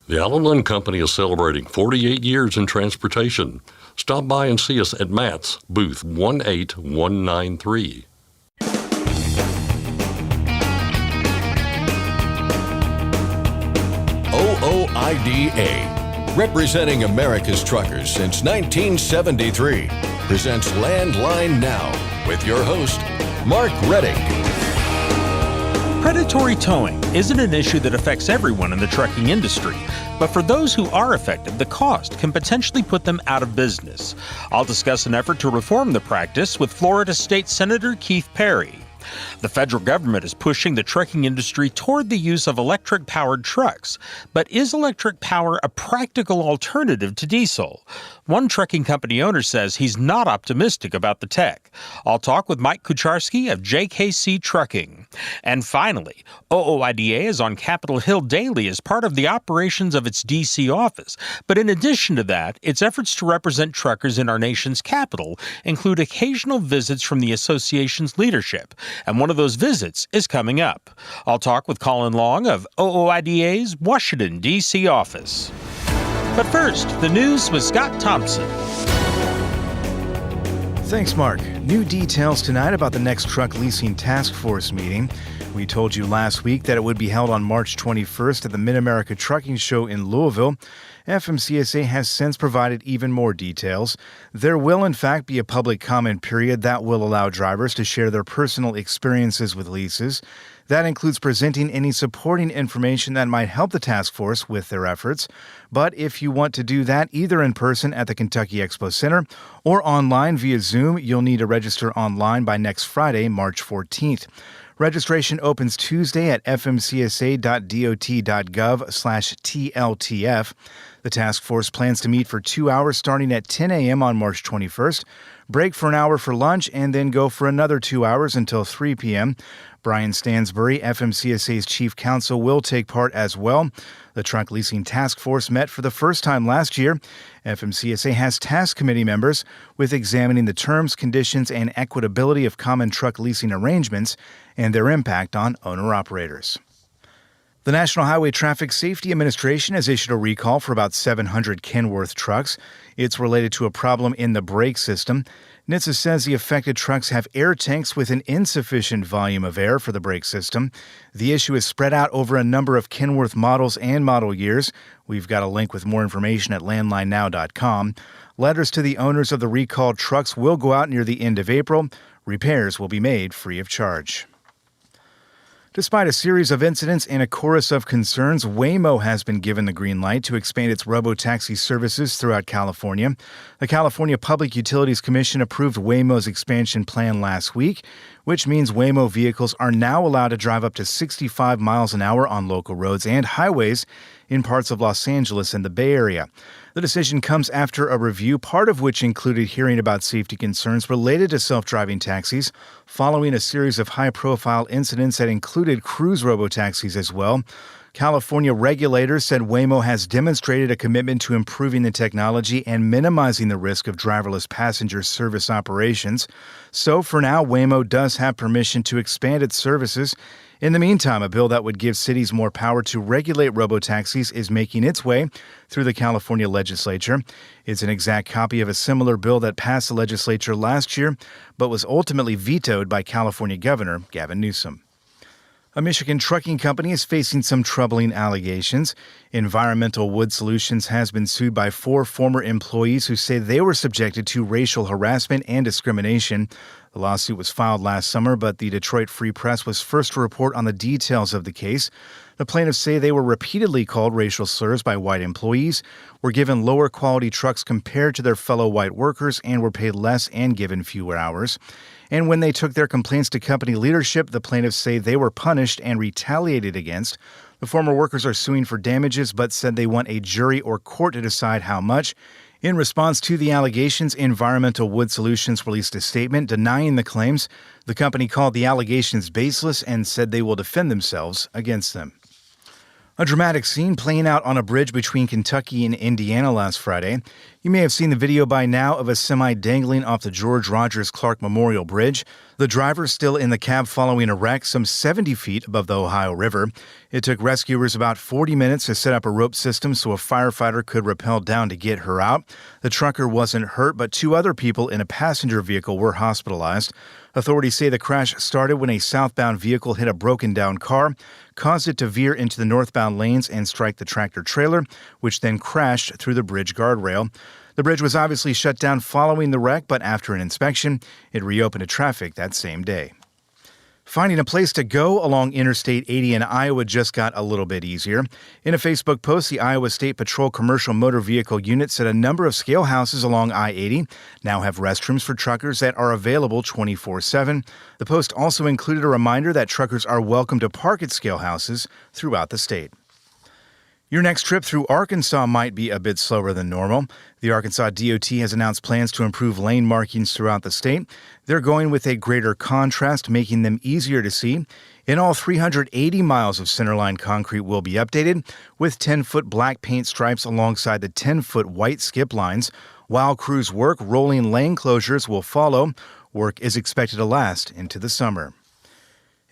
The Allen Lund Company is celebrating 48 years in transportation. Stop by and see us at Matt's, booth 18193. OOIDA, representing America's truckers since 1973, presents Landline Now with your host, Mark Redding. Predatory towing isn't an issue that affects everyone in the trucking industry, but for those who are affected, the cost can potentially put them out of business. I'll discuss an effort to reform the practice with Florida State Senator Keith Perry. The federal government is pushing the trucking industry toward the use of electric-powered trucks. But is electric power a practical alternative to diesel? One trucking company owner says he's not optimistic about the tech. I'll talk with Mike Kucharski of JKC Trucking. And finally, OOIDA is on Capitol Hill daily as part of the operations of its D.C. office. But in addition to that, its efforts to represent truckers in our nation's capital include occasional visits from the association's leadership. And one of those visits is coming up. I'll talk with Colin Long of OOIDA's Washington, D.C. office. But first, the news with Scott Thompson. Thanks, Mark. New details tonight about the next truck leasing task force meeting. We told you last week that it would be held on March 21st at the Mid-America Trucking Show in Louisville. FMCSA has since provided even more details. There will, in fact, be a public comment period that will allow drivers to share their personal experiences with leases. That includes presenting any supporting information that might help the task force with their efforts. But if you want to do that either in person at the Kentucky Expo Center or online via Zoom, you'll need to register online by next Friday, March 14th. Registration opens Tuesday at fmcsa.dot.gov/TLTF. The task force plans to meet for 2 hours starting at 10 a.m. on March 21st, break for an hour for lunch, and then go for another 2 hours until 3 p.m. Brian Stansbury, FMCSA's chief counsel, will take part as well. The truck leasing task force met for the first time last year. FMCSA has task committee members with examining the terms, conditions, and equitability of common truck leasing arrangements and their impact on owner-operators. The National Highway Traffic Safety Administration has issued a recall for about 700 Kenworth trucks. It's related to a problem in the brake system. NHTSA says the affected trucks have air tanks with an insufficient volume of air for the brake system. The issue is spread out over a number of Kenworth models and model years. We've got a link with more information at landlinenow.com. Letters to the owners of the recalled trucks will go out near the end of April. Repairs will be made free of charge. Despite a series of incidents and a chorus of concerns, Waymo has been given the green light to expand its robotaxi services throughout California. The California Public Utilities Commission approved Waymo's expansion plan last week, which means Waymo vehicles are now allowed to drive up to 65 miles an hour on local roads and highways in parts of Los Angeles and the Bay Area. The decision comes after a review, part of which included hearing about safety concerns related to self-driving taxis, following a series of high-profile incidents that included cruise robotaxis as well. California regulators said Waymo has demonstrated a commitment to improving the technology and minimizing the risk of driverless passenger service operations. So for now, Waymo does have permission to expand its services. In the meantime, a bill that would give cities more power to regulate robotaxis is making its way through the California legislature. It's an exact copy of a similar bill that passed the legislature last year, but was ultimately vetoed by California Governor Gavin Newsom. A Michigan trucking company is facing some troubling allegations. Environmental Wood Solutions has been sued by 4 former employees who say they were subjected to racial harassment and discrimination. The lawsuit was filed last summer, but the Detroit Free Press was first to report on the details of the case. The plaintiffs say they were repeatedly called racial slurs by white employees, were given lower quality trucks compared to their fellow white workers, and were paid less and given fewer hours. And when they took their complaints to company leadership, the plaintiffs say they were punished and retaliated against. The former workers are suing for damages, but said they want a jury or court to decide how much. In response to the allegations, Environmental Wood Solutions released a statement denying the claims. The company called the allegations baseless and said they will defend themselves against them. A dramatic scene playing out on a bridge between Kentucky and Indiana last Friday. You may have seen the video by now of a semi dangling off the George Rogers Clark Memorial Bridge. The driver still in the cab following a wreck some 70 feet above the Ohio River. It took rescuers about 40 minutes to set up a rope system so a firefighter could rappel down to get her out. The trucker wasn't hurt, but 2 other people in a passenger vehicle were hospitalized. Authorities say the crash started when a southbound vehicle hit a broken-down car, caused it to veer into the northbound lanes and strike the tractor-trailer, which then crashed through the bridge guardrail. The bridge was obviously shut down following the wreck, but after an inspection, it reopened to traffic that same day. Finding a place to go along Interstate 80 in Iowa just got a little bit easier. In a Facebook post, the Iowa State Patrol Commercial Motor Vehicle Unit said a number of scale houses along I-80 now have restrooms for truckers that are available 24/7. The post also included a reminder that truckers are welcome to park at scale houses throughout the state. Your next trip through Arkansas might be a bit slower than normal. The Arkansas DOT has announced plans to improve lane markings throughout the state. They're going with a greater contrast, making them easier to see. In all, 380 miles of centerline concrete will be updated, with 10-foot black paint stripes alongside the 10-foot white skip lines. While crews work, rolling lane closures will follow. Work is expected to last into the summer.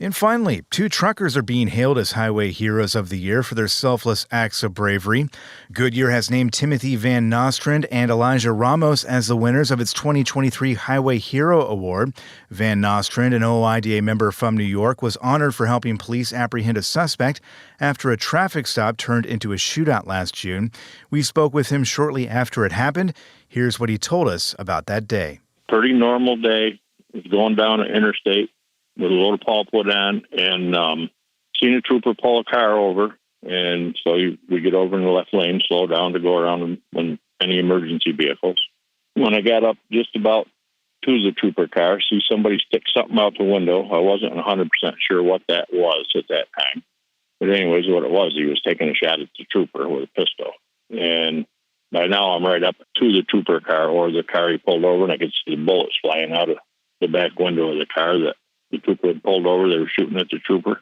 And finally, 2 truckers are being hailed as Highway Heroes of the Year for their selfless acts of bravery. Goodyear has named Timothy Van Nostrand and Elijah Ramos as the winners of its 2023 Highway Hero Award. Van Nostrand, an OOIDA member from New York, was honored for helping police apprehend a suspect after a traffic stop turned into a shootout last June. We spoke with him shortly after it happened. Here's what he told us about that day. Pretty normal day. Was going down an interstate with a load of pulpwood on, and seen a trooper pull a car over, and so we get over in the left lane, slow down to go around when any emergency vehicles. When I got up just about to the trooper car, see somebody stick something out the window. I wasn't 100% sure what that was at that time, but anyways, what it was, he was taking a shot at the trooper with a pistol. And by now I'm right up to the trooper car, or the car he pulled over, and I could see the bullets flying out of the back window of the car that the trooper had pulled over. They were shooting at the trooper.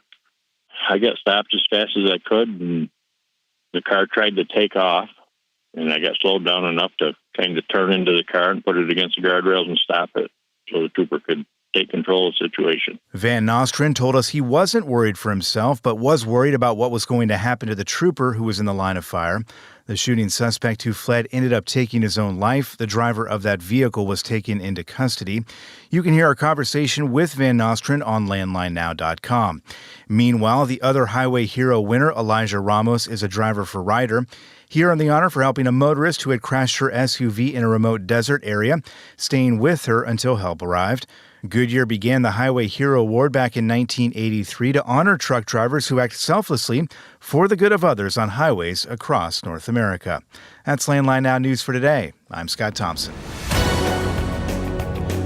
I got stopped as fast as I could, and the car tried to take off, and I got slowed down enough to kind of turn into the car and put it against the guardrails and stop it so the trooper could take control of the situation. Van Nostrand told us he wasn't worried for himself, but was worried about what was going to happen to the trooper who was in the line of fire. The shooting suspect who fled ended up taking his own life. The driver of that vehicle was taken into custody. You can hear our conversation with Van Nostrand on landlinenow.com. Meanwhile, the other Highway Hero winner, Elijah Ramos, is a driver for Ryder. He earned the honor for helping a motorist who had crashed her SUV in a remote desert area, staying with her until help arrived. Goodyear began the Highway Hero Award back in 1983 to honor truck drivers who act selflessly for the good of others on highways across North America. That's Landline Now News for today. I'm Scott Thompson.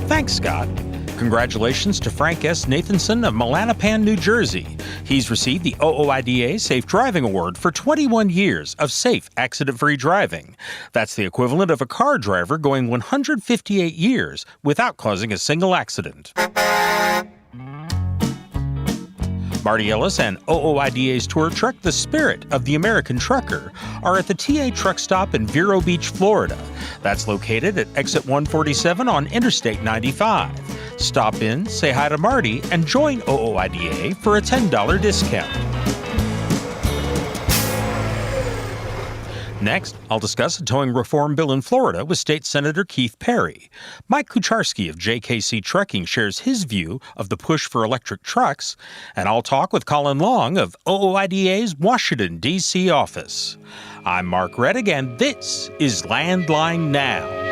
Thanks, Scott. Congratulations to Frank S. Nathanson of Melanopan, New Jersey. He's received the OOIDA Safe Driving Award for 21 years of safe, accident-free driving. That's the equivalent of a car driver going 158 years without causing a single accident. Marty Ellis and OOIDA's tour truck, The Spirit of the American Trucker, are at the TA Truck Stop in Vero Beach, Florida. That's located at exit 147 on Interstate 95. Stop in, say hi to Marty, and join OOIDA for a $10 discount. Next, I'll discuss a towing reform bill in Florida with State Senator Keith Perry. Mike Kucharski of JKC Trucking shares his view of the push for electric trucks, and I'll talk with Colin Long of OOIDA's Washington, D.C. office. I'm Mark Reddick, and this is Landline Now.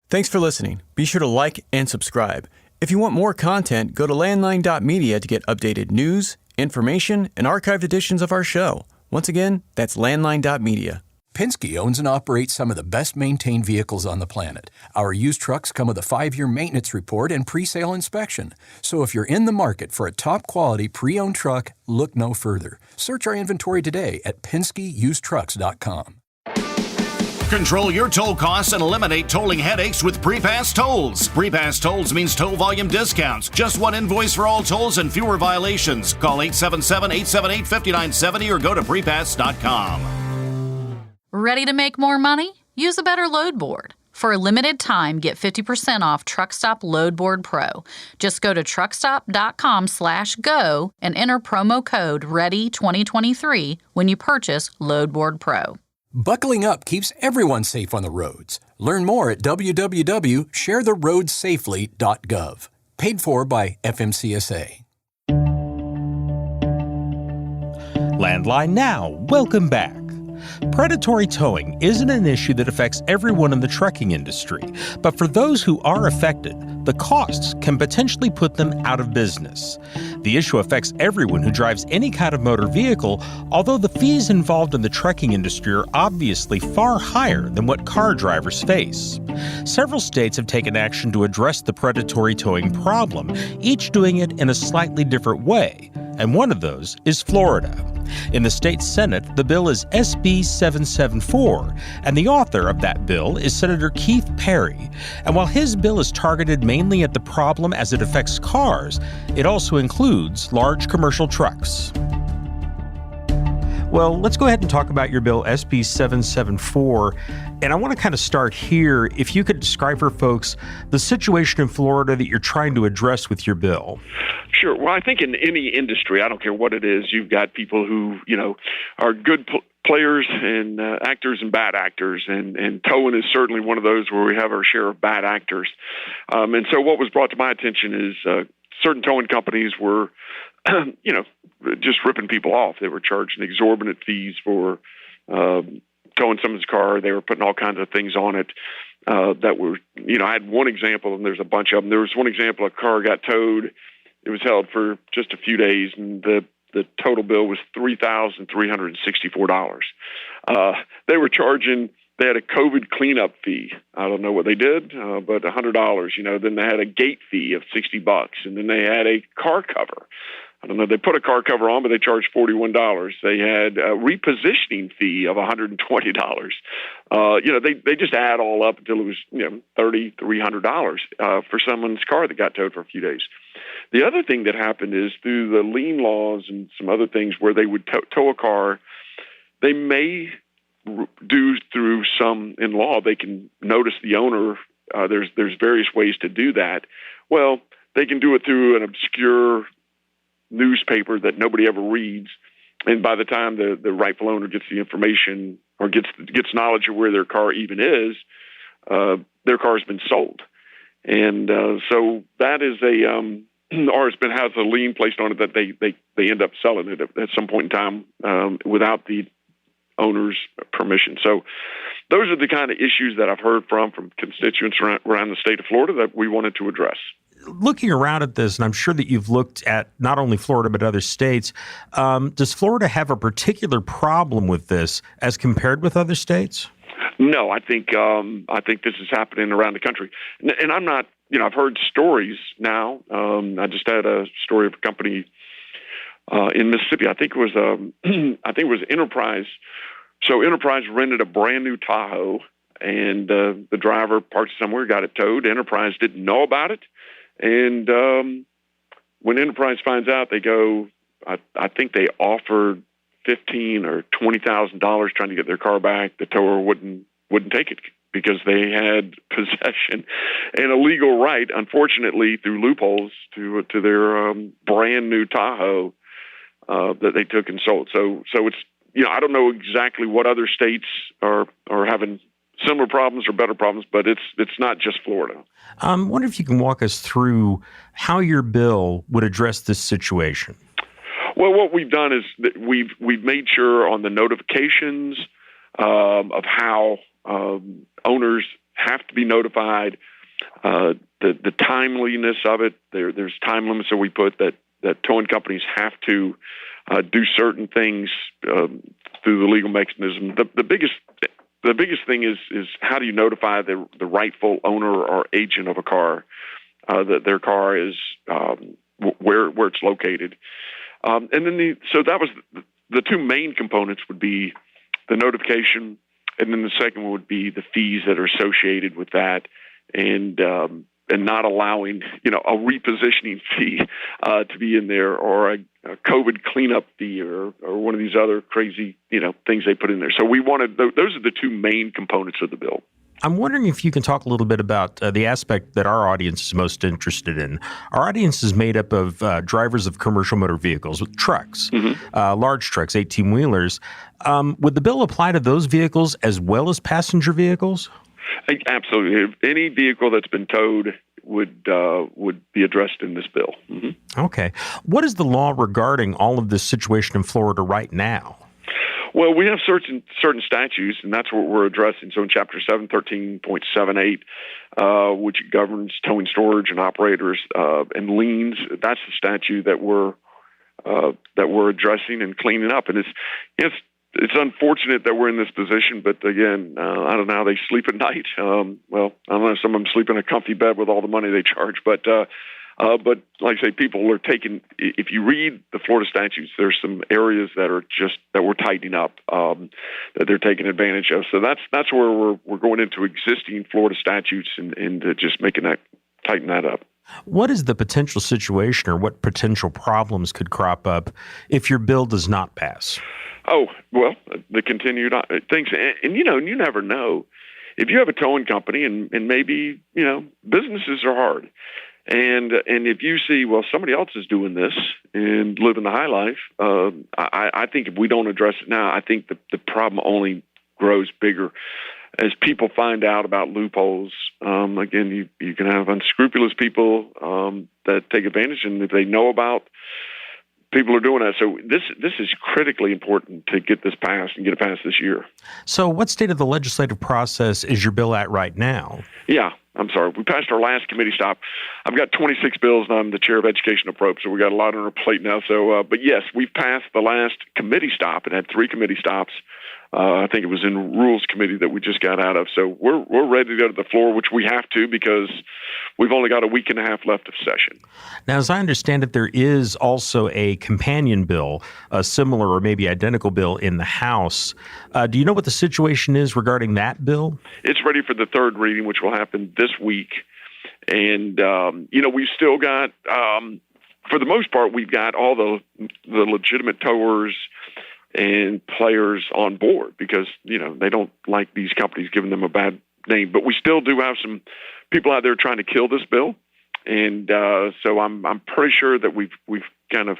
Thanks for listening. Be sure to like and subscribe. If you want more content, go to landline.media to get updated news, information, and archived editions of our show. Once again, that's landline.media. Penske owns and operates some of the best-maintained vehicles on the planet. Our used trucks come with a 5-year maintenance report and pre-sale inspection. So if you're in the market for a top-quality pre-owned truck, look no further. Search our inventory today at PenskeUsedTrucks.com. Control your toll costs and eliminate tolling headaches with Prepass Tolls. Prepass Tolls means toll volume discounts. Just one invoice for all tolls and fewer violations. Call 877-878-5970 or go to prepass.com. Ready to make more money? Use a better load board. For a limited time, get 50% off TruckStop Loadboard Pro. Just go to truckstop.com/go and enter promo code READY2023 when you purchase Loadboard Pro. Buckling up keeps everyone safe on the roads. Learn more at www.sharetheroadsafely.gov. Paid for by FMCSA. Landline Now, welcome back. Predatory towing isn't an issue that affects everyone in the trucking industry, but for those who are affected, the costs can potentially put them out of business. The issue affects everyone who drives any kind of motor vehicle, although the fees involved in the trucking industry are obviously far higher than what car drivers face. Several states have taken action to address the predatory towing problem, each doing it in a slightly different way, and one of those is Florida. In the state Senate, the bill is SB 774, and the author of that bill is Senator Keith Perry. And while his bill is targeted mainly at the problem as it affects cars, it also includes large commercial trucks. Well, let's go ahead and talk about your bill, SB 774. And I want to kind of start here. If you could describe for folks the situation in Florida that you're trying to address with your bill. Sure. Well, I think in any industry, I don't care what it is, you've got people who, are good players and actors and bad actors. And towing is certainly one of those where we have our share of bad actors. And so what was brought to my attention is certain towing companies were, just ripping people off. They were charging exorbitant fees for towing someone's car. They were putting all kinds of things on it that were, I had one example, and there's a bunch of them. There was one example, a car got towed. It was held for just a few days, and the total bill was $3,364. They were charging, they had a COVID cleanup fee. I don't know what they did, but $100. Then they had a gate fee of $60, and then they had a car cover. I don't know. They put a car cover on, but they charged $41. They had a repositioning fee of $120. They just add all up until it was $3,300 for someone's car that got towed for a few days. The other thing that happened is through the lien laws and some other things where they would tow a car, they may do through some in law. They can notice the owner. There's various ways to do that. Well, they can do it through an obscure newspaper that nobody ever reads, and by the time the rightful owner gets the information or gets knowledge of where their car even is, their car has been sold, and so that is or has a lien placed on it that they end up selling it at some point in time without the owner's permission. So those are the kind of issues that I've heard from constituents around the state of Florida that we wanted to address. Looking around at this, and I'm sure that you've looked at not only Florida but other states, does Florida have a particular problem with this as compared with other states? No, I think this is happening around the country, and I'm not. I've heard stories now. I just had a story of a company in Mississippi. I think it was Enterprise. So Enterprise rented a brand new Tahoe, and the driver parked somewhere, got it towed. Enterprise didn't know about it. And when Enterprise finds out, they go, I think they offered $15,000 or $20,000 trying to get their car back. The tower wouldn't take it because they had possession and a legal right, unfortunately, through loopholes to their brand new Tahoe that they took and sold. So it's, I don't know exactly what other states are having similar problems or better problems, but it's not just Florida. I wonder if you can walk us through how your bill would address this situation. Well, what we've done is that we've made sure on the notifications of how owners have to be notified, the timeliness of it. There's time limits that we put that towing companies have to do certain things through the legal mechanism. The biggest thing is how do you notify the rightful owner or agent of a car that their car is where it's located, and then so that was the two main components would be the notification, and then the second one would be the fees that are associated with that, and not allowing a repositioning fee to be in there, or a COVID cleanup fee, or one of these other crazy things they put in there. So we wanted those are the two main components of the bill. I'm wondering if you can talk a little bit about the aspect that our audience is most interested in. Our audience is made up of drivers of commercial motor vehicles, with trucks, large trucks, 18-wheelers. Would the bill apply to those vehicles as well as passenger vehicles? Absolutely. Any vehicle that's been towed would be addressed in this bill. Okay. What is the law regarding all of this situation in Florida right now? Well, we have certain statutes, and that's what we're addressing. So in Chapter 713.78, which governs towing, storage, and operators and liens, that's the statute that we're addressing and cleaning up. And it's unfortunate that we're in this position, but again, I don't know how they sleep at night. Well, I don't know. Some of them sleep in a comfy bed with all the money they charge, but like I say, people are taking. If you read the Florida statutes, there's some areas that we're tightening up that they're taking advantage of. So that's where we're going into existing Florida statutes and just tighten that up. What is the potential situation, or what potential problems could crop up if your bill does not pass? Oh, well, the continued things, and you never know. If you have a towing company, and maybe businesses are hard. And if you see, well, somebody else is doing this and living the high life, I think if we don't address it now, I think the problem only grows bigger as people find out about loopholes. Again, you can have unscrupulous people that take advantage, and if they know about people are doing that. So this is critically important to get this passed and get it passed this year. So what state of the legislative process is your bill at right now? Yeah, I'm sorry. We passed our last committee stop. I've got 26 bills, and I'm the chair of Education and Appropriations, so we got a lot on our plate now. So, but yes, we've passed the last committee stop. It had 3 committee stops. I think it was in Rules Committee that we just got out of. So we're ready to go to the floor, which we have to because we've only got a week and a half left of session. Now, as I understand it, there is also a companion bill, a similar or maybe identical bill in the House. Do you know what the situation is regarding that bill? It's ready for the third reading, which will happen this week. And, we've still got, for the most part, we've got all the legitimate towers and players on board because, they don't like these companies giving them a bad name. But we still do have some people out there trying to kill this bill. And so I'm pretty sure that we've kind of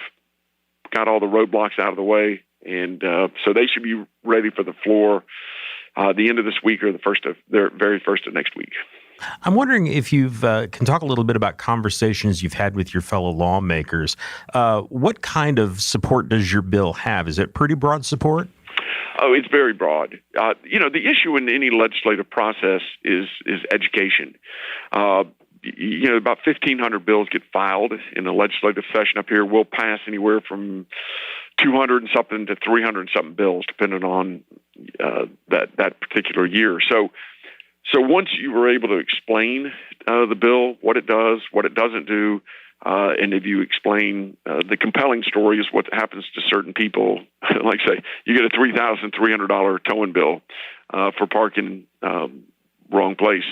got all the roadblocks out of the way. And so they should be ready for the floor the end of this week or the very first of next week. I'm wondering if you can talk a little bit about conversations you've had with your fellow lawmakers. What kind of support does your bill have? Is it pretty broad support? Oh, it's very broad. The issue in any legislative process is education. About 1,500 bills get filed in a legislative session up here. We'll pass anywhere from 200 and something to 300 and something bills, depending on that particular year. So once you were able to explain the bill, what it does, what it doesn't do, and if you explain the compelling story is what happens to certain people, like say you get a $3,300 towing bill for parking wrong place.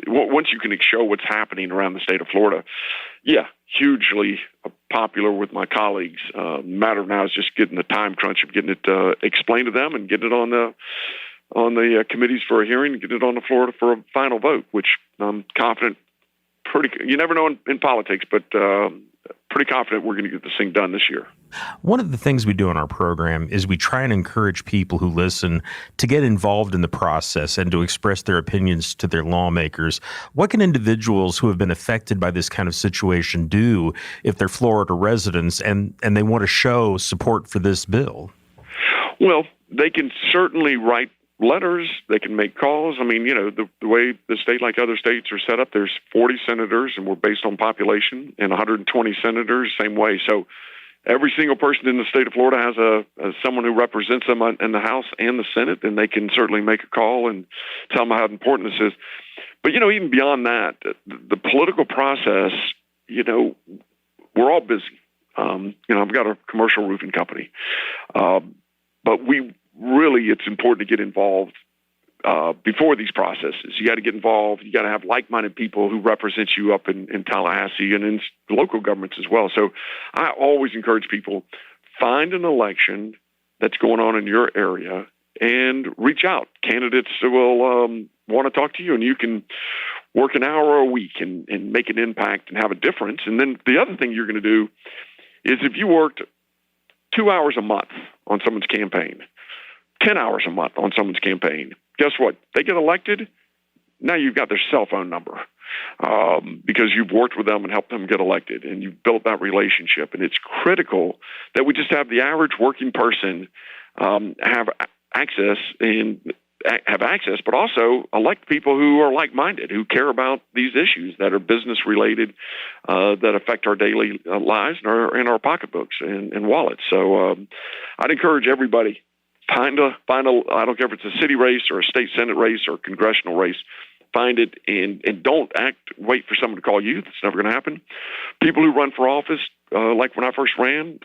Once you can show what's happening around the state of Florida, hugely popular with my colleagues. Matter of now is just getting the time crunch of getting it explained to them and getting it on the committees for a hearing and get it on the floor for a final vote, which I'm confident. You never know in politics, but pretty confident we're going to get this thing done this year. One of the things we do on our program is we try and encourage people who listen to get involved in the process and to express their opinions to their lawmakers. What can individuals who have been affected by this kind of situation do if they're Florida residents and they want to show support for this bill? Well, they can certainly write letters, they can make calls. I mean, the way the state, like other states, are set up, there's 40 senators, and we're based on population, and 120 senators, same way. So every single person in the state of Florida has someone who represents them in the House and the Senate, and they can certainly make a call and tell them how important this is. But, even beyond that, the political process, we're all busy. I've got a commercial roofing company. But it's important to get involved before these processes. You got to get involved. You got to have like-minded people who represent you up in Tallahassee and in local governments as well. So I always encourage people, find an election that's going on in your area and reach out. Candidates will want to talk to you, and you can work an hour a week and make an impact and have a difference. And then the other thing you're going to do is if you worked 2 hours a month on someone's campaign, 10 hours a month on someone's campaign, guess what? They get elected. Now you've got their cell phone number because you've worked with them and helped them get elected, and you've built that relationship. And it's critical that we just have the average working person have access, but also elect people who are like-minded, who care about these issues that are business-related, that affect our daily lives and our pocketbooks and wallets. So I'd encourage everybody, find a, I don't care if it's a city race or a state senate race or a congressional race, find it and don't wait for someone to call you. That's never going to happen. People who run for office, like when I first ran,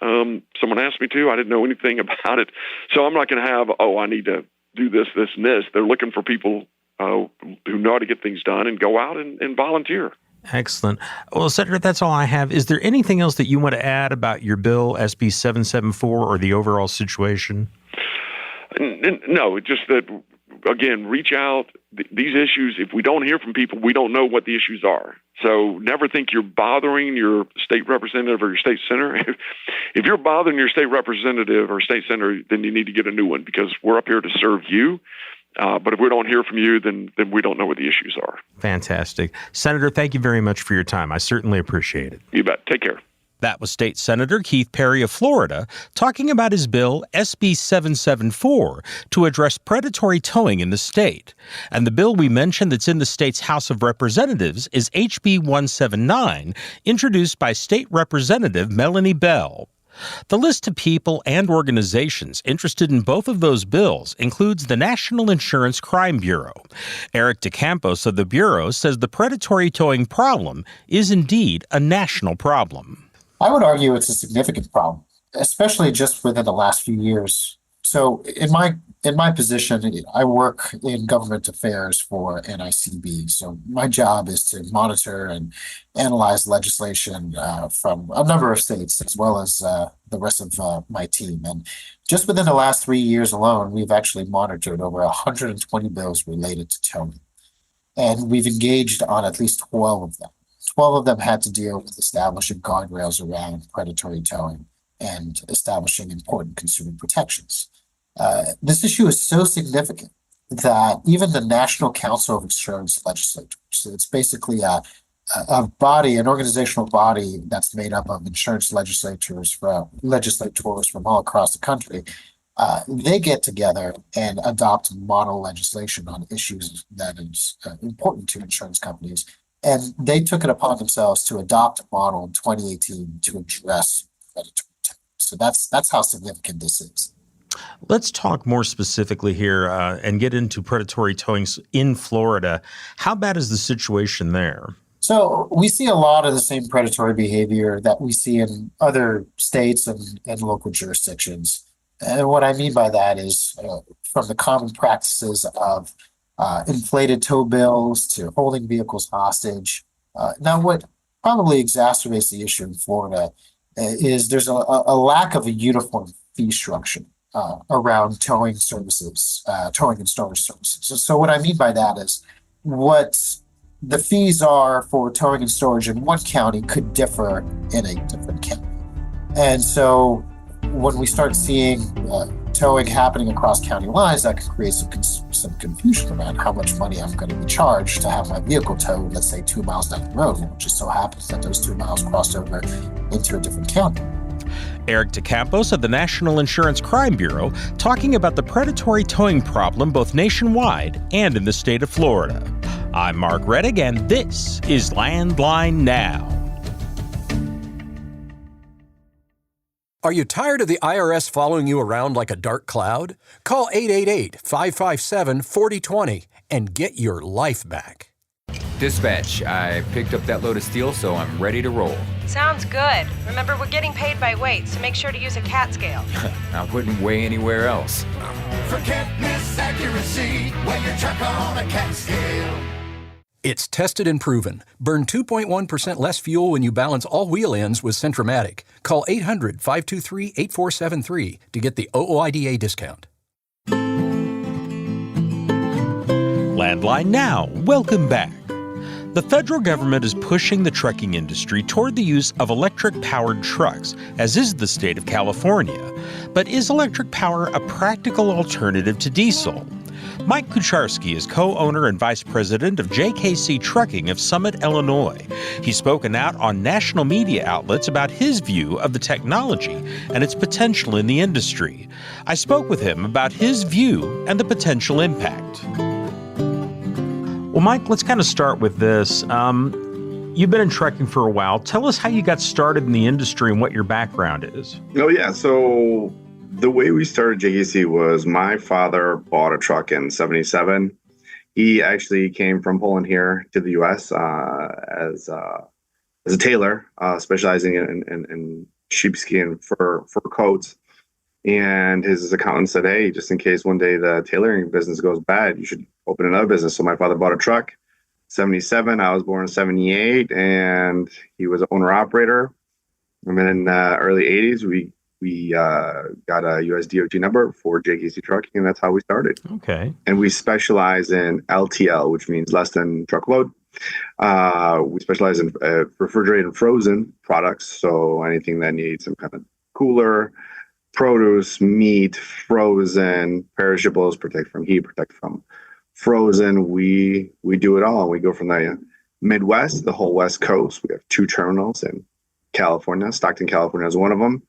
someone asked me to. I didn't know anything about it. So I'm not going to have, I need to do this, this, and this. They're looking for people who know how to get things done and go out and volunteer. Excellent. Well, Senator, that's all I have. Is there anything else that you want to add about your bill, SB 774, or the overall situation? No, just that, again, reach out. These issues, if we don't hear from people, we don't know what the issues are. So never think you're bothering your state representative or your state senator. If you're bothering your state representative or state senator, then you need to get a new one, because we're up here to serve you. But if we don't hear from you, then we don't know what the issues are. Fantastic. Senator, thank you very much for your time. I certainly appreciate it. You bet. Take care. That was State Senator Keith Perry of Florida talking about his bill, SB 774, to address predatory towing in the state. And the bill we mentioned that's in the state's House of Representatives is HB 179, introduced by State Representative Melanie Bell. The list of people and organizations interested in both of those bills includes the National Insurance Crime Bureau. Eric DeCampos of the Bureau says the predatory towing problem is indeed a national problem. I would argue it's a significant problem, especially just within the last few years. So in my position, I work in government affairs for NICB. So my job is to monitor and analyze legislation from a number of states, as well as the rest of my team. And just within the last 3 years alone, we've actually monitored over 120 bills related to towing. And we've engaged on at least 12 of them. 12 of them had to deal with establishing guardrails around predatory towing and establishing important consumer protections. This issue is so significant that even the National Council of Insurance Legislators, so it's basically a body, an organizational body that's made up of insurance legislators from all across the country, they get together and adopt model legislation on issues that is important to insurance companies. And they took it upon themselves to adopt a model in 2018 to address predatory towing. So that's how significant this is. Let's talk more specifically here and get into predatory towing in Florida. How bad is the situation there? So we see a lot of the same predatory behavior that we see in other states and local jurisdictions. And what I mean by that is from the common practices of inflated tow bills to holding vehicles hostage. Now, what probably exacerbates the issue in Florida is there's a lack of a uniform fee structure around towing services, towing and storage services. So what I mean by that is what the fees are for towing and storage in one county could differ in a different county. And so when we start seeing towing happening across county lines, that could create some confusion around how much money I'm going to be charged to have my vehicle towed, let's say 2 miles down the road. And it just so happens that those 2 miles crossed over into a different county. Eric DeCampos of the National Insurance Crime Bureau talking about the predatory towing problem both nationwide and in the state of Florida. I'm Mark Reddick, and this is Landline Now. Are you tired of the IRS following you around like a dark cloud? Call 888-557-4020 and get your life back. Dispatch, I picked up that load of steel, so I'm ready to roll. Sounds good. Remember, we're getting paid by weight, so make sure to use a CAT scale. I wouldn't weigh anywhere else. Forget misaccuracy when you're truck on a CAT scale. It's tested and proven. Burn 2.1% less fuel when you balance all wheel ends with Centromatic. Call 800-523-8473 to get the OOIDA discount. Landline Now. Welcome back. The federal government is pushing the trucking industry toward the use of electric-powered trucks, as is the state of California. But is electric power a practical alternative to diesel? Mike Kucharski is co-owner and vice president of JKC Trucking of Summit, Illinois. He's spoken out on national media outlets about his view of the technology and its potential in the industry. I spoke with him about his view and the potential impact. Well, Mike, let's kind of start with this. You've been in trucking for a while. Tell us how you got started in the industry and what your background is. Oh, yeah. So the way we started JKC was my father bought a truck in 77. He actually came from Poland here to the U.S. As a tailor, specializing in sheepskin fur coats. And his accountant said, hey, just in case one day the tailoring business goes bad, you should open another business. So my father bought a truck, 77. I was born in 78, and he was an owner-operator. And then in the early 80s, we got a US DOT number for JKC Trucking, and that's how we started. Okay. And we specialize in LTL, which means less than truckload. We specialize in refrigerated and frozen products, so anything that needs some kind of cooler, produce, meat, frozen, perishables, protect from heat, protect from frozen. We do it all. We go from the Midwest, the whole West Coast. We have 2 terminals in California. Stockton, California is one of them.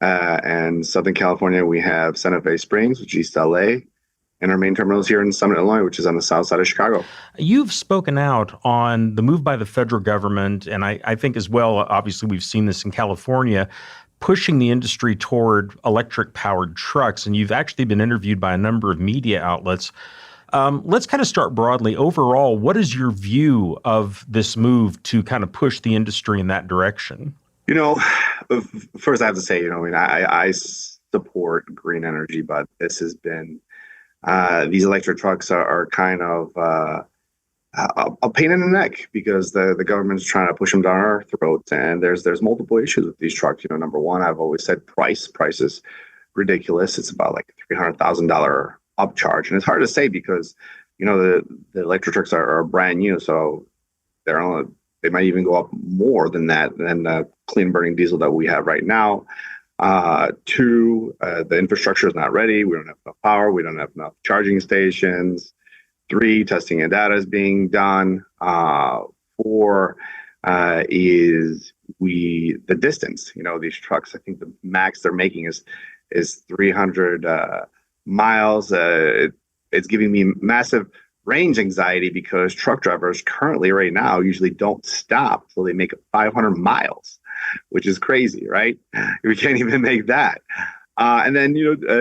And Southern California, we have Santa Fe Springs, which is East LA, and our main terminal is here in Summit, Illinois, which is on the south side of Chicago. You've spoken out on the move by the federal government, and I think as well, obviously we've seen this in California, pushing the industry toward electric-powered trucks, and you've actually been interviewed by a number of media outlets. Let's kind of start broadly. Overall, what is your view of this move to kind of push the industry in that direction? You know, first I have to say, I support green energy, but this has been, these electric trucks are kind of a pain in the neck because the government's trying to push them down our throats. And there's multiple issues with these trucks. Number one, I've always said price is ridiculous. It's about like $300,000 upcharge. And it's hard to say because, the electric trucks are brand new. So they might even go up more than that, than the clean burning diesel that we have right now. 2, the infrastructure is not ready. We don't have enough power. We don't have enough charging stations. 3, testing and data is being done. 4 is the distance. These trucks, I think the max they're making is 300 miles. It's giving me massive range anxiety because truck drivers currently right now usually don't stop till they make 500 miles, which is crazy, right? We can't even make that. And then,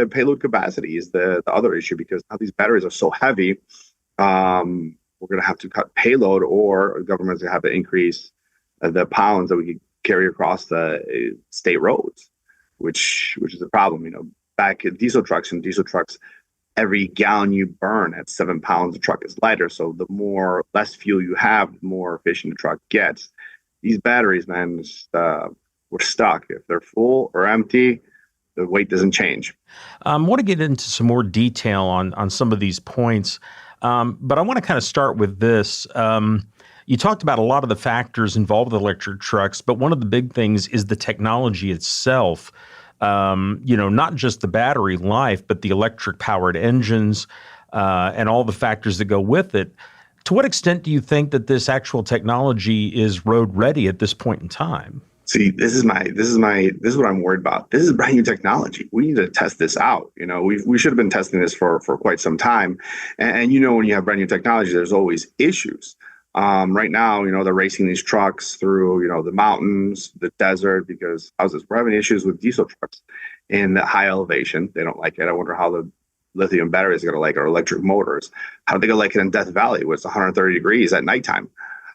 payload capacity is the other issue because now these batteries are so heavy. We're going to have to cut payload, or government's going to have to increase the pounds that we can carry across the state roads, which is a problem. Back in diesel trucks, every gallon you burn at 7 pounds, the truck is lighter. So the less fuel you have, the more efficient the truck gets. These batteries, man, we're stuck. If they're full or empty, the weight doesn't change. I want to get into some more detail on some of these points, but I want to kind of start with this. You talked about a lot of the factors involved with electric trucks, but one of the big things is the technology itself. Not just the battery life, but the electric-powered engines and all the factors that go with it. To what extent do you think that this actual technology is road ready at this point in time? See, this is what I'm worried about. This is brand new technology. We need to test this out. We should have been testing this for quite some time. And when you have brand new technology, there's always issues. Right now, they're racing these trucks through, the mountains, the desert, because we're having issues with diesel trucks in the high elevation. They don't like it. I wonder how the lithium batteries are going to like it, or electric motors. How are they going to like it in Death Valley where it's 130 degrees at nighttime?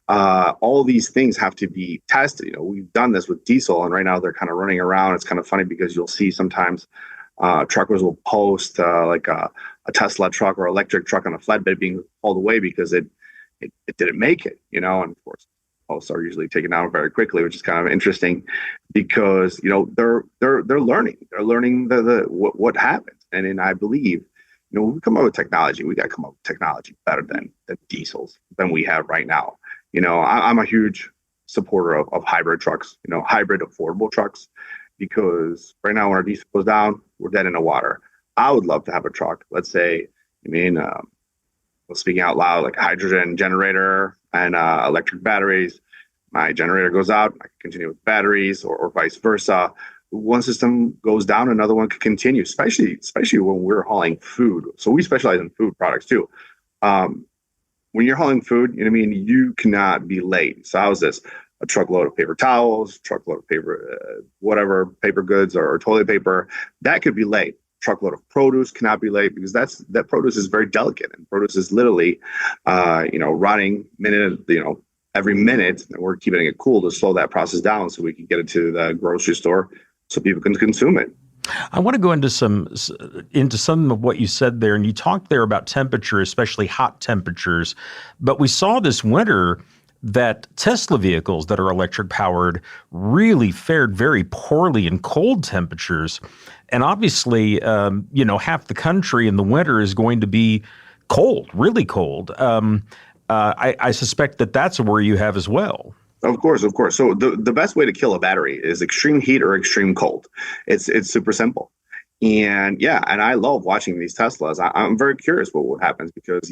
All these things have to be tested. We've done this with diesel, and right now they're kind of running around. It's kind of funny because you'll see sometimes truckers will post like a Tesla truck or electric truck on a flatbed being hauled away because it didn't make it, and of course, posts are usually taken out very quickly, which is kind of interesting because they're learning. They're learning what happens, and then I believe we come up with technology. We got to come up with technology better than diesels than we have right now. I'm a huge supporter of hybrid trucks, hybrid affordable trucks, because right now when our diesel goes down, we're dead in the water. I would love to have a truck, let's say, speaking out loud, like a hydrogen generator and electric batteries. My generator goes out, I can continue with batteries, or vice versa. One system goes down, another one could continue, especially when we're hauling food. So we specialize in food products too. When you're hauling food, you cannot be late. So how's this? A truckload of paper towels, truckload of paper, whatever, paper goods or toilet paper, that could be late. Truckload of produce cannot be late, because that produce is very delicate, and produce is literally, rotting every minute, and we're keeping it cool to slow that process down so we can get it to the grocery store so people can consume it. I want to go into some of what you said there, and you talked there about temperature, especially hot temperatures. But we saw this winter that Tesla vehicles that are electric powered really fared very poorly in cold temperatures. And obviously, half the country in the winter is going to be cold, really cold. I suspect that's a worry you have as well. Of course. So the best way to kill a battery is extreme heat or extreme cold. It's super simple. And I love watching these Teslas. I'm very curious what happens, because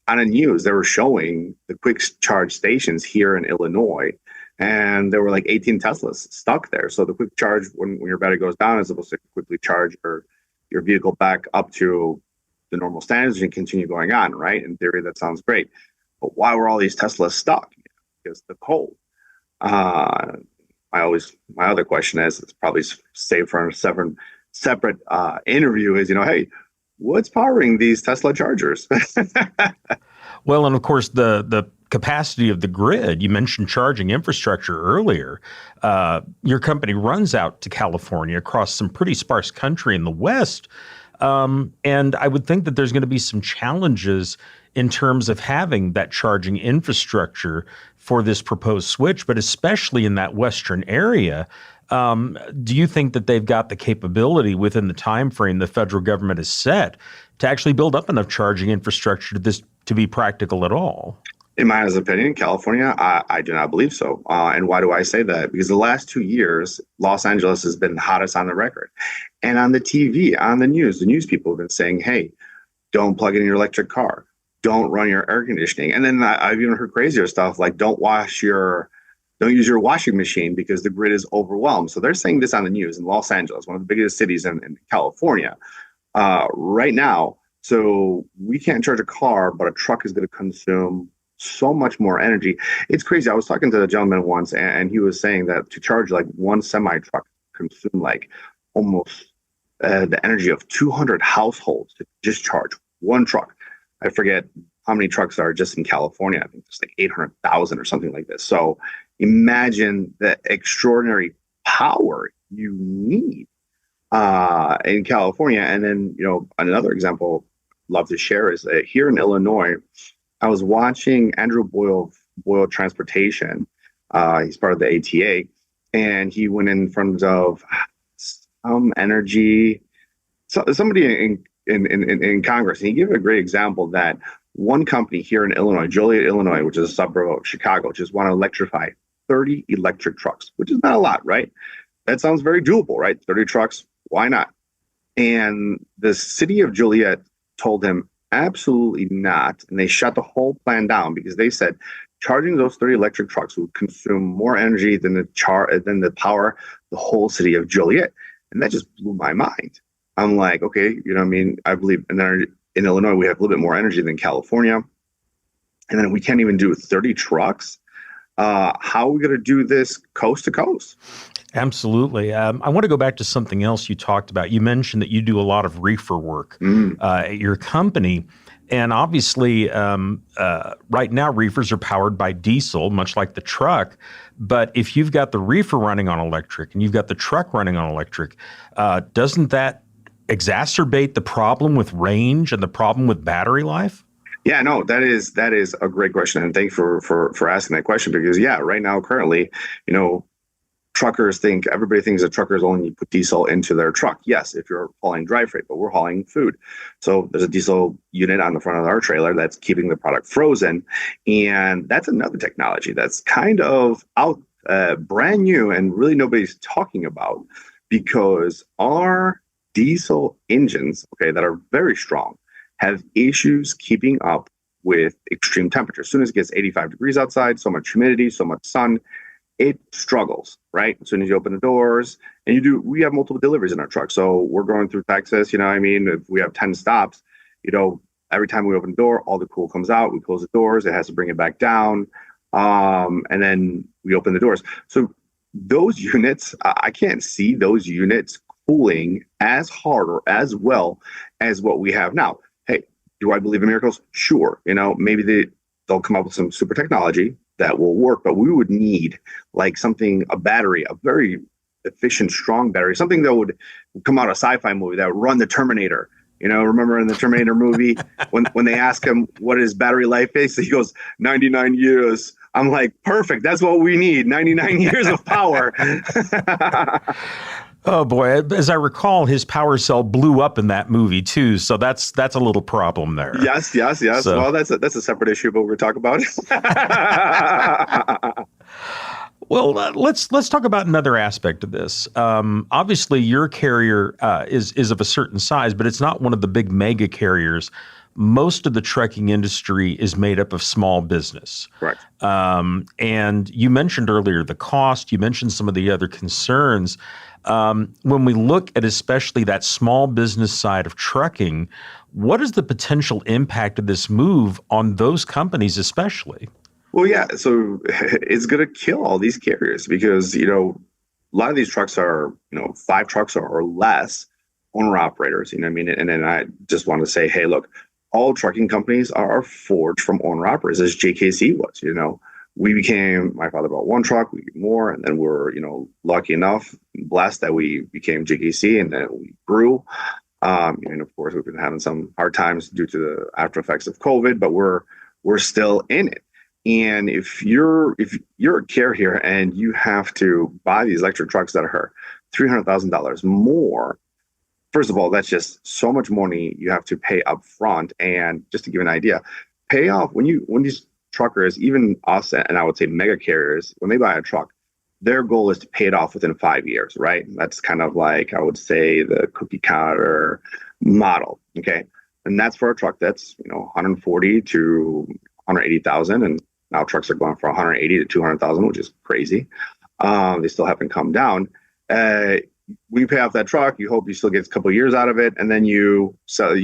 on the news, they were showing the quick charge stations here in Illinois, and there were like 18 Teslas stuck there. So the quick charge, when your battery goes down, is supposed to quickly charge your vehicle back up to the normal standards and continue going on, right? In theory, that sounds great. But why were all these Teslas stuck? Because the cold. My other question is, it's probably saved for a separate interview, is, hey, what's powering these Tesla chargers? Well, and of course, the capacity of the grid. You mentioned charging infrastructure earlier. Your company runs out to California across some pretty sparse country in the West. And I would think that there's going to be some challenges in terms of having that charging infrastructure for this proposed switch, but especially in that Western area. Do you think that they've got the capability within the time frame the federal government has set to actually build up enough charging infrastructure to be practical at all? In my honest opinion, California, I do not believe so. And why do I say that? Because the last 2 years, Los Angeles has been the hottest on the record. And on the TV, on the news people have been saying, hey, don't plug in your electric car. Don't run your air conditioning. And then I've even heard crazier stuff like don't use your washing machine because the grid is overwhelmed. So they're saying this on the news in Los Angeles, one of the biggest cities in California right now. So we can't charge a car, but a truck is going to consume so much more energy. It's crazy. I was talking to the gentleman once, and he was saying that to charge like one semi truck consume like almost the energy of 200 households to just charge one truck. I forget how many trucks are just in California. I think it's like 800,000 or something like this. So imagine the extraordinary power you need in California. And then, another example I'd love to share is here in Illinois, I was watching Andrew Boyle Transportation. He's part of the ATA, and he went in front of some somebody in Congress, and he gave a great example that one company here in Illinois, Joliet, Illinois, which is a suburb of Chicago, just want to electrify 30 electric trucks, which is not a lot, right? That sounds very doable, right? 30 trucks, why not? And the city of Joliet told him, absolutely not. And they shut the whole plan down because they said charging those 30 electric trucks would consume more energy than the power the whole city of Joliet. And that just blew my mind. I'm like, okay, I believe in Illinois, we have a little bit more energy than California. And then we can't even do 30 trucks. How are we going to do this coast to coast? Absolutely. I want to go back to something else you talked about. You mentioned that you do a lot of reefer work at your company. And obviously, right now, reefers are powered by diesel, much like the truck. But if you've got the reefer running on electric and you've got the truck running on electric, doesn't that exacerbate the problem with range and the problem with battery life? Yeah, no, that is a great question. And thanks for asking that question because, right now, currently, everybody thinks that truckers only put diesel into their truck. Yes, if you're hauling dry freight, but we're hauling food. So there's a diesel unit on the front of our trailer that's keeping the product frozen. And that's another technology that's kind of out, brand new, and really nobody's talking about, because our diesel engines, that are very strong, have issues keeping up with extreme temperatures. As soon as it gets 85 degrees outside, so much humidity, so much sun, it struggles, right? As soon as you open the doors, and we have multiple deliveries in our truck. So we're going through Texas, if we have 10 stops, every time we open the door, all the cool comes out, we close the doors, it has to bring it back down. And then we open the doors. So those units, I can't see those units cooling as hard or as well as what we have now. Hey, do I believe in miracles? Sure. Maybe they'll come up with some super technology that will work, but we would need a battery, a very efficient, strong battery, something that would come out of a sci-fi movie that would run the Terminator. Remember in the Terminator movie when they ask him what his battery life is, he goes 99 years. I'm like, perfect. That's what we need. 99 years of power. Oh boy, as I recall, his power cell blew up in that movie too, so that's a little problem there. Yes. So, well, that's a separate issue, but we're talking about. Well, let's talk about another aspect of this. Obviously, your carrier is of a certain size, but it's not one of the big mega carriers. Most of the trucking industry is made up of small business. Right. And you mentioned earlier the cost. You mentioned some of the other concerns. When we look at especially that small business side of trucking, what is the potential impact of this move on those companies especially? Well, yeah, so it's going to kill all these carriers because, a lot of these trucks are, 5 trucks or less owner operators, And then I just want to say, hey, look, all trucking companies are forged from owner operators, as JKC was, my father bought 1 truck, we get more, and then we're, lucky enough, blessed that we became JKC, and then we grew. And of course, we've been having some hard times due to the after effects of COVID, but we're still in it. And if you're a carrier and you have to buy these electric trucks that are $300,000 more, first of all, that's just so much money you have to pay up front. And just to give an idea, pay off when these truckers, even us, and I would say mega carriers, when they buy a truck, their goal is to pay it off within 5 years, right? That's kind of like, I would say, the cookie cutter model. Okay. And that's for a truck that's, 140 to 180,000. And now trucks are going for 180 to 200,000, which is crazy. They still haven't come down. When you pay off that truck, you hope you still get a couple of years out of it, and then you sell,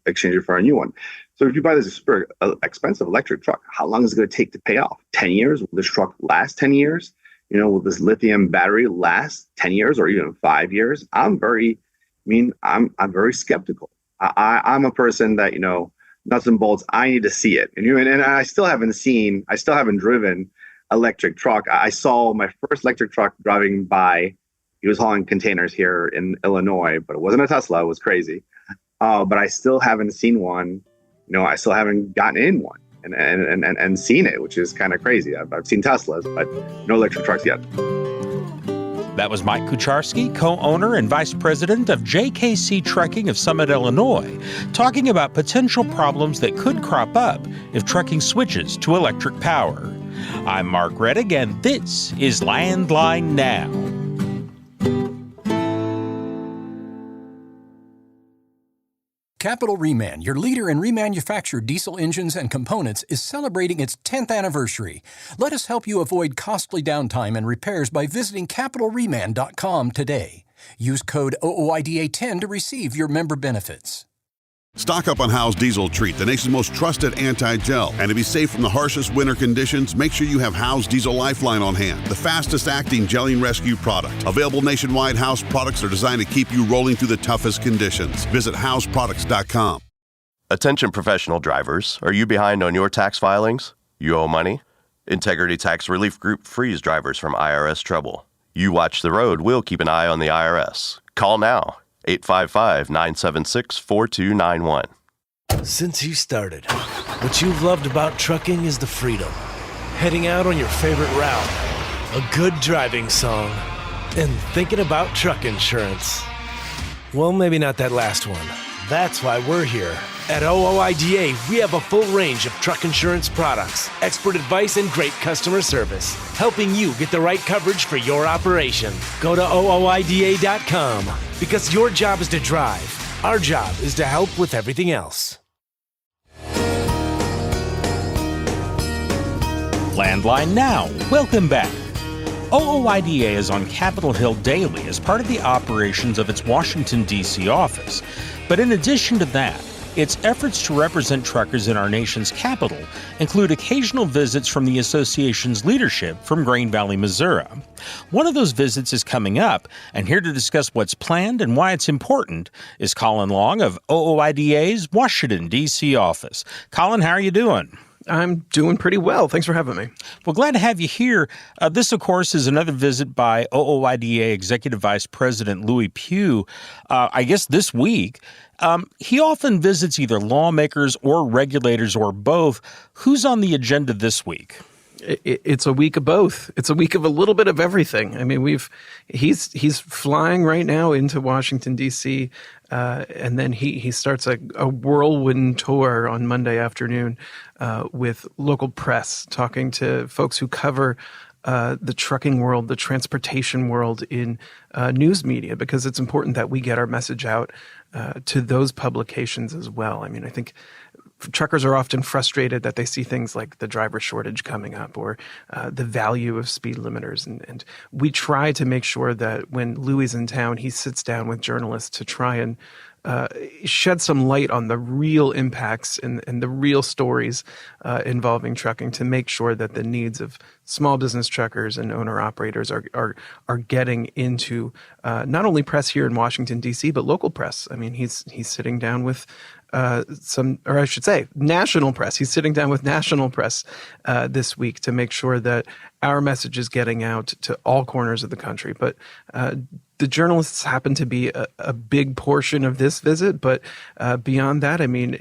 exchange it for a new one. So if you buy this super expensive electric truck, how long is it going to take to pay off? 10 years? Will this truck last 10 years? Will this lithium battery last 10 years or even 5 years? I'm very skeptical. I'm a person that, nuts and bolts, I need to see it. And I still haven't driven electric truck. I saw my first electric truck driving by. He was hauling containers here in Illinois, but it wasn't a Tesla. It was crazy. But I still haven't seen one. I still haven't gotten in one and seen it, which is kind of crazy. I've seen Teslas, but no electric trucks yet. That was Mike Kucharski, co-owner and vice president of JKC Trucking of Summit, Illinois, talking about potential problems that could crop up if trucking switches to electric power. I'm Mark Reddick, and this is Landline Now. Capital Reman, your leader in remanufactured diesel engines and components, is celebrating its 10th anniversary. Let us help you avoid costly downtime and repairs by visiting capitalreman.com today. Use code OOIDA10 to receive your member benefits. Stock up on Howe's Diesel Treat, the nation's most trusted anti-gel. And to be safe from the harshest winter conditions, make sure you have Howe's Diesel Lifeline on hand, the fastest-acting gelling rescue product. Available nationwide, Howe's products are designed to keep you rolling through the toughest conditions. Visit howesproducts.com. Attention professional drivers, are you behind on your tax filings? You owe money? Integrity Tax Relief Group frees drivers from IRS trouble. You watch the road, we'll keep an eye on the IRS. Call now. 855-976-4291. Since you started, what you've loved about trucking is the freedom. Heading out on your favorite route, a good driving song, and thinking about truck insurance. Well, maybe not that last one. That's why we're here. At OOIDA, we have a full range of truck insurance products, expert advice, and great customer service, helping you get the right coverage for your operation. Go to OOIDA.com because your job is to drive. Our job is to help with everything else. Landline Now. Welcome back. OOIDA is on Capitol Hill daily as part of the operations of its Washington, D.C. office. But in addition to that, its efforts to represent truckers in our nation's capital include occasional visits from the association's leadership from Grain Valley, Missouri. One of those visits is coming up, and here to discuss what's planned and why it's important is Colin Long of OOIDA's Washington, D.C. office. Colin, how are you doing? I'm doing pretty well. Thanks for having me. Well, glad to have you here. This, of course, is another visit by OOIDA Executive Vice President Lewie Pugh, I guess this week. He often visits either lawmakers or regulators or both. Who's on the agenda this week? It's a week of both. It's a week of a little bit of everything. I mean, he's flying right now into Washington, D.C., and then he starts a whirlwind tour on Monday afternoon with local press, talking to folks who cover the trucking world, the transportation world in news media, because it's important that we get our message out to those publications as well. I mean, I think truckers are often frustrated that they see things like the driver shortage coming up or the value of speed limiters. And we try to make sure that when Lewie's in town, he sits down with journalists to try and shed some light on the real impacts and the real stories involving trucking, to make sure that the needs of small business truckers and owner-operators are getting into not only press here in Washington, D.C., but local press. I mean, he's sitting down with national press. He's sitting down with national press this week to make sure that our message is getting out to all corners of the country. But the journalists happen to be a big portion of this visit. But beyond that, I mean,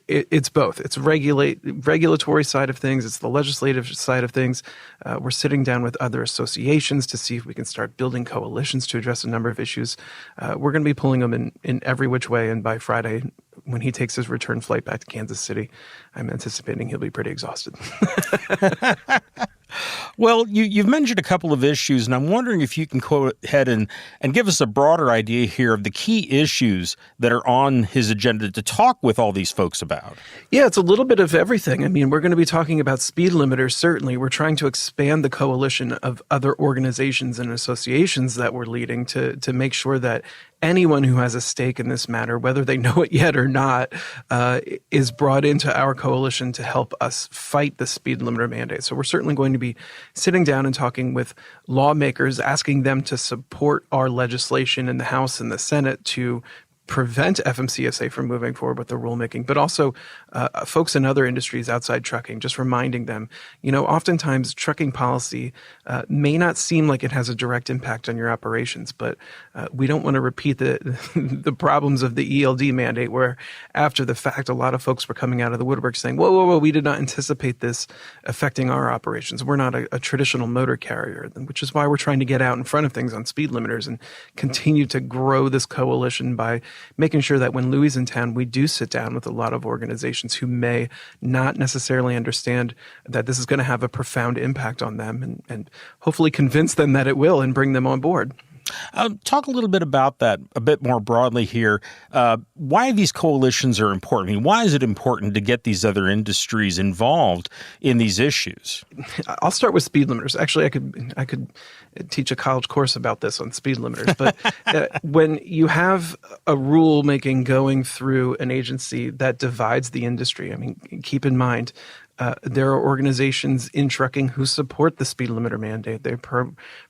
it's both. It's regulatory side of things. It's the legislative side of things. We're sitting down with other associations to see if we can start building coalitions to address a number of issues. We're going to be pulling them in every which way. And by Friday, when he takes his return flight back to Kansas City, I'm anticipating he'll be pretty exhausted. Well, you've mentioned a couple of issues, and I'm wondering if you can go ahead and give us a broader idea here of the key issues that are on his agenda to talk with all these folks about. Yeah, it's a little bit of everything. I mean, we're going to be talking about speed limiters, certainly. We're trying to expand the coalition of other organizations and associations that we're leading to make sure that anyone who has a stake in this matter, whether they know it yet or not, is brought into our coalition to help us fight the speed limiter mandate. So we're certainly going to be sitting down and talking with lawmakers, asking them to support our legislation in the House and the Senate to prevent FMCSA from moving forward with the rulemaking, but also folks in other industries outside trucking, just reminding them, oftentimes trucking policy may not seem like it has a direct impact on your operations, but we don't want to repeat the problems of the ELD mandate, where after the fact, a lot of folks were coming out of the woodwork saying, whoa, we did not anticipate this affecting our operations. We're not a traditional motor carrier, which is why we're trying to get out in front of things on speed limiters and continue to grow this coalition by making sure that when Lewie's in town, we do sit down with a lot of organizations who may not necessarily understand that this is going to have a profound impact on them, and hopefully convince them that it will and bring them on board. Talk a little bit about that a bit more broadly here. Why these coalitions are important. I mean, why is it important to get these other industries involved in these issues? I'll start with speed limiters. Actually, I could teach a college course about this on speed limiters. But when you have a rulemaking going through an agency that divides the industry, I mean, keep in mind, there are organizations in trucking who support the speed limiter mandate. They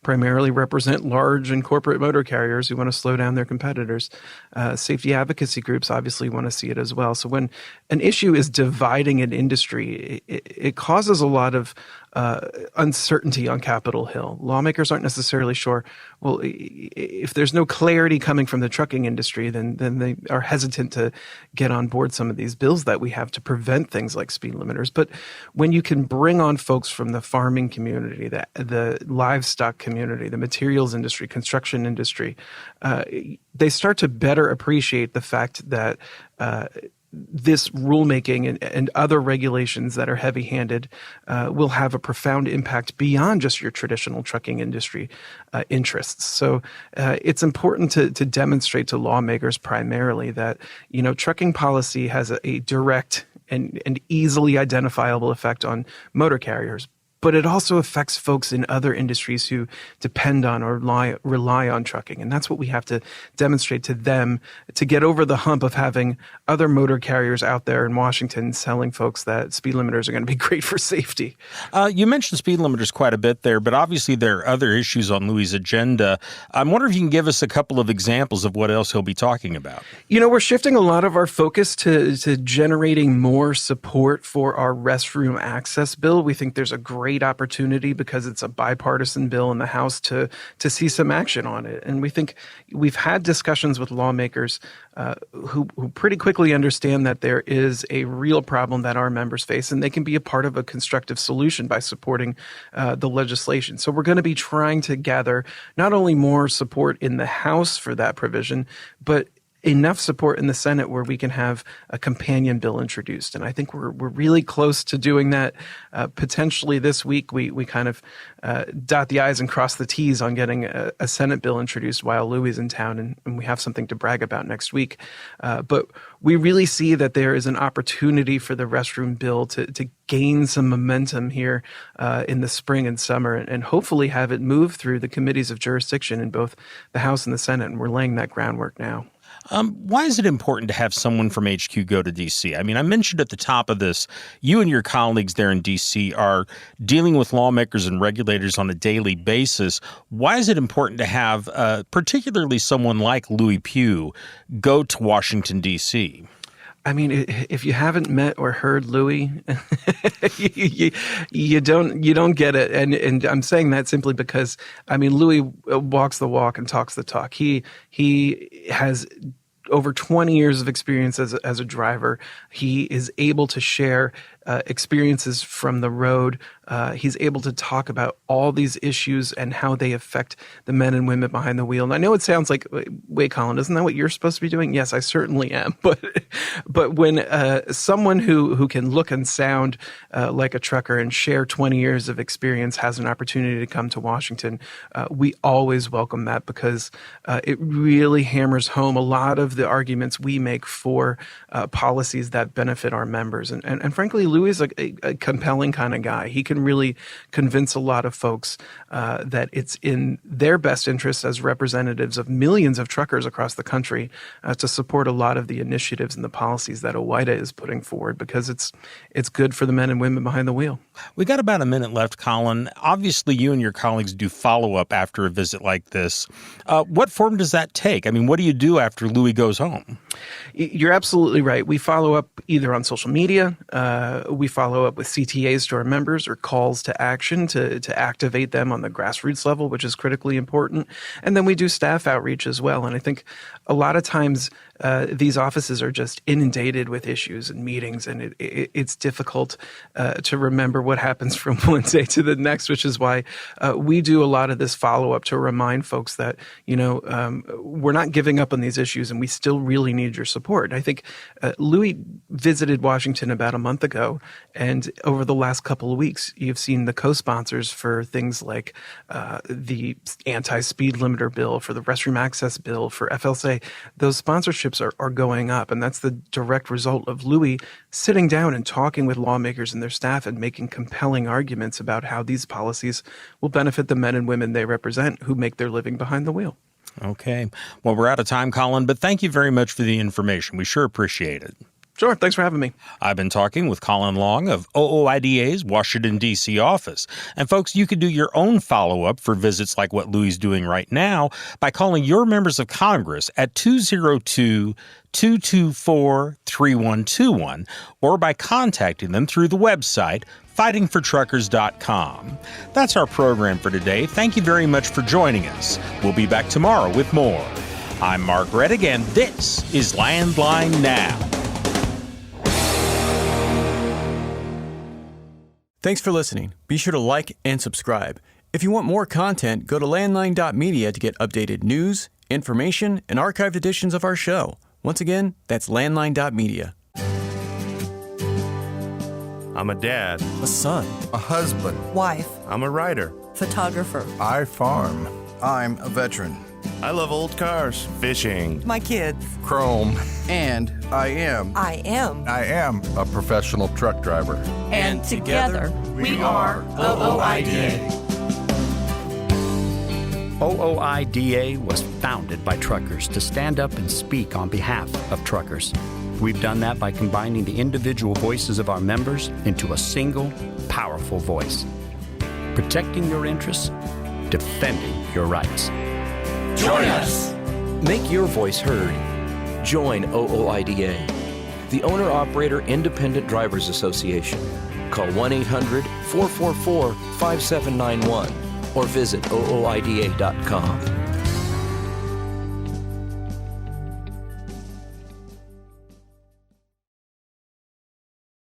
primarily represent large and corporate motor carriers who want to slow down their competitors. Safety advocacy groups obviously want to see it as well. So when an issue is dividing an industry, it causes a lot of uncertainty on Capitol Hill. Lawmakers aren't necessarily sure, well, if there's no clarity coming from the trucking industry, then they are hesitant to get on board some of these bills that we have to prevent things like speed limiters. But when you can bring on folks from the farming community, the livestock community, the materials industry, construction industry, they start to better appreciate the fact that this rulemaking and other regulations that are heavy-handed will have a profound impact beyond just your traditional trucking industry interests. So it's important to demonstrate to lawmakers primarily that, trucking policy has a direct and easily identifiable effect on motor carriers. But it also affects folks in other industries who depend on or rely on trucking. And that's what we have to demonstrate to them to get over the hump of having other motor carriers out there in Washington selling folks that speed limiters are going to be great for safety. You mentioned speed limiters quite a bit there, but obviously there are other issues on Louie's agenda. I'm wondering if you can give us a couple of examples of what else he'll be talking about. We're shifting a lot of our focus to generating more support for our restroom access bill. We think there's a great opportunity because it's a bipartisan bill in the House to see some action on it. And we think we've had discussions with lawmakers who pretty quickly understand that there is a real problem that our members face, and they can be a part of a constructive solution by supporting the legislation. So we're going to be trying to gather not only more support in the House for that provision, but enough support in the Senate where we can have a companion bill introduced. And I think we're really close to doing that. Potentially this week, we kind of dot the I's and cross the T's on getting a Senate bill introduced while Louie's in town, and we have something to brag about next week. But we really see that there is an opportunity for the restroom bill to gain some momentum here in the spring and summer, and hopefully have it move through the committees of jurisdiction in both the House and the Senate. And we're laying that groundwork now. Why is it important to have someone from HQ go to D.C.? I mean, I mentioned at the top of this, you and your colleagues there in D.C. are dealing with lawmakers and regulators on a daily basis. Why is it important to have particularly someone like Lewie Pugh go to Washington, D.C.? I mean, if you haven't met or heard Lewie, you don't get it. And I'm saying that simply because, I mean, Lewie walks the walk and talks the talk. He has over 20 years of experience as a driver. He is able to share experiences from the road. He's able to talk about all these issues and how they affect the men and women behind the wheel. And I know it sounds like, wait, Colin, isn't that what you're supposed to be doing? Yes, I certainly am. But when someone who can look and sound like a trucker and share 20 years of experience has an opportunity to come to Washington, we always welcome that because it really hammers home a lot of the arguments we make for policies that benefit our members. And frankly, Lewie's a compelling kind of guy. He can really convince a lot of folks that it's in their best interest as representatives of millions of truckers across the country to support a lot of the initiatives and the policies that OOIDA is putting forward because it's good for the men and women behind the wheel. We got about a minute left, Colin. Obviously, you and your colleagues do follow-up after a visit like this. What form does that take? I mean, what do you do after Lewie goes home? You're absolutely right. We follow up either on social media, we follow up with CTAs to our members or calls to action to activate them on the grassroots level, which is critically important. And then we do staff outreach as well. And I think a lot of times these offices are just inundated with issues and meetings, and it's difficult to remember what happens from one day to the next, which is why we do a lot of this follow-up to remind folks that, we're not giving up on these issues and we still really need your support. I think Lewie visited Washington about a month ago, and over the last couple of weeks, you've seen the co-sponsors for things like the anti-speed limiter bill, for the restroom access bill, for FLSA. Those sponsorships are going up, and that's the direct result of Lewie sitting down and talking with lawmakers and their staff and making compelling arguments about how these policies will benefit the men and women they represent who make their living behind the wheel. Okay. Well, we're out of time, Colin, but thank you very much for the information. We sure appreciate it. Sure. Thanks for having me. I've been talking with Colin Long of OOIDA's Washington, D.C. office. And folks, you can do your own follow-up for visits like what Louie's doing right now by calling your members of Congress at 202-224-3121 or by contacting them through the website fightingfortruckers.com. That's our program for today. Thank you very much for joining us. We'll be back tomorrow with more. I'm Mark Reddick, and this is Landline Now. Thanks for listening. Be sure to like and subscribe. If you want more content, go to landline.media to get updated news, information, and archived editions of our show. Once again, that's landline.media. I'm a dad, a son, a husband, wife. I'm a writer, photographer. I farm. I'm a veteran. I love old cars, fishing, my kids, chrome, and I am a professional truck driver. And together we are OOIDA. OOIDA was founded by truckers to stand up and speak on behalf of truckers. We've done that by combining the individual voices of our members into a single, powerful voice. Protecting your interests, defending your rights. Join us! Make your voice heard. Join OOIDA, the Owner-Operator Independent Drivers Association. Call 1-800-444-5791 or visit OOIDA.com.